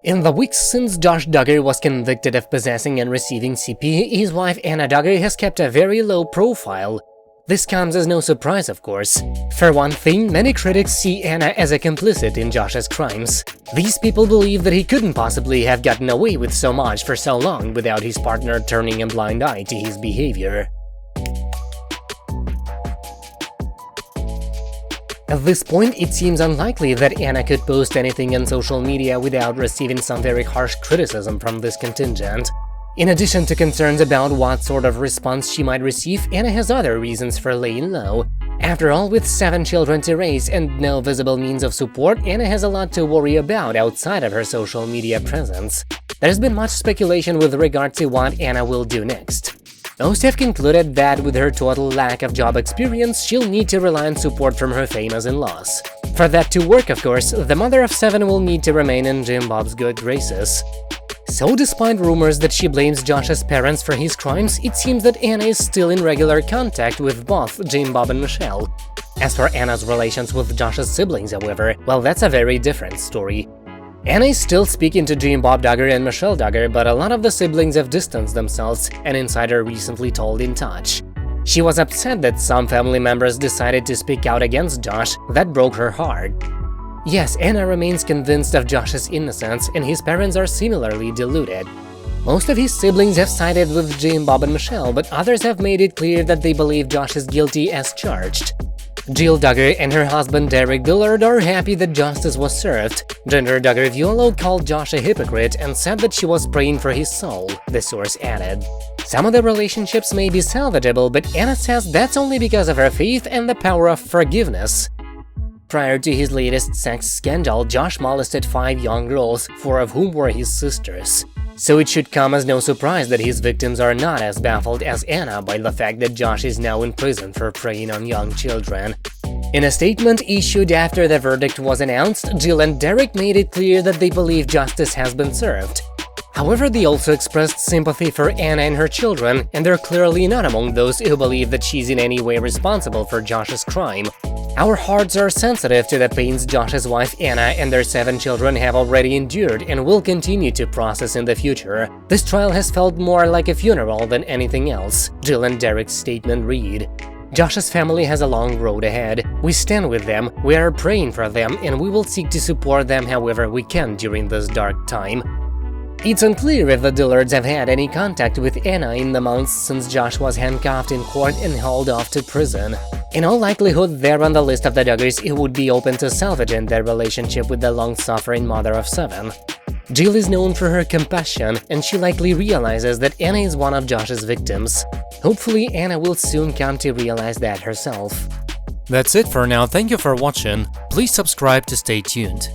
In the weeks since Josh Duggar was convicted of possessing and receiving CP, his wife Anna Duggar has kept a very low profile. This comes as no surprise, of course. For one thing, many critics see Anna as a complicit in Josh's crimes. These people believe that he couldn't possibly have gotten away with so much for so long without his partner turning a blind eye to his behavior. At this point, it seems unlikely that Anna could post anything on social media without receiving some very harsh criticism from this contingent. In addition to concerns about what sort of response she might receive, Anna has other reasons for laying low. After all, with 7 children to raise and no visible means of support, Anna has a lot to worry about outside of her social media presence. There's been much speculation with regard to what Anna will do next. Most have concluded that with her total lack of job experience, she'll need to rely on support from her famous in-laws. For that to work, of course, the mother of 7 will need to remain in Jim Bob's good graces. So despite rumors that she blames Josh's parents for his crimes, it seems that Anna is still in regular contact with both Jim Bob and Michelle. As for Anna's relations with Josh's siblings, however, well, that's a very different story. Anna is still speaking to Jim Bob Duggar and Michelle Duggar, but a lot of the siblings have distanced themselves, an insider recently told In Touch. She was upset that some family members decided to speak out against Josh. That broke her heart. Yes, Anna remains convinced of Josh's innocence, and his parents are similarly deluded. Most of his siblings have sided with Jim Bob and Michelle, but others have made it clear that they believe Josh is guilty as charged. Jill Duggar and her husband Derek Dillard are happy that justice was served. Ginger Duggar called Josh a hypocrite and said that she was praying for his soul, the source added. Some of the relationships may be salvageable, but Anna says that's only because of her faith and the power of forgiveness. Prior to his latest sex scandal, Josh molested 5 young girls, 4 of whom were his sisters. So it should come as no surprise that his victims are not as baffled as Anna by the fact that Josh is now in prison for preying on young children. In a statement issued after the verdict was announced, Jill and Derek made it clear that they believe justice has been served. However, they also expressed sympathy for Anna and her children, and they're clearly not among those who believe that she's in any way responsible for Josh's crime. Our hearts are sensitive to the pains Josh's wife Anna and their 7 children have already endured and will continue to process in the future. This trial has felt more like a funeral than anything else, Jill and Derek's statement read. Josh's family has a long road ahead. We stand with them, we are praying for them, and we will seek to support them however we can during this dark time. It's unclear if the Dillards have had any contact with Anna in the months since Josh was handcuffed in court and hauled off to prison. In all likelihood, they're on the list of the Duggars who would be open to salvaging their relationship with the long-suffering mother of 7. Jill is known for her compassion, and she likely realizes that Anna is one of Josh's victims. Hopefully, Anna will soon come to realize that herself. That's it for now, thank you for watching, please subscribe to stay tuned.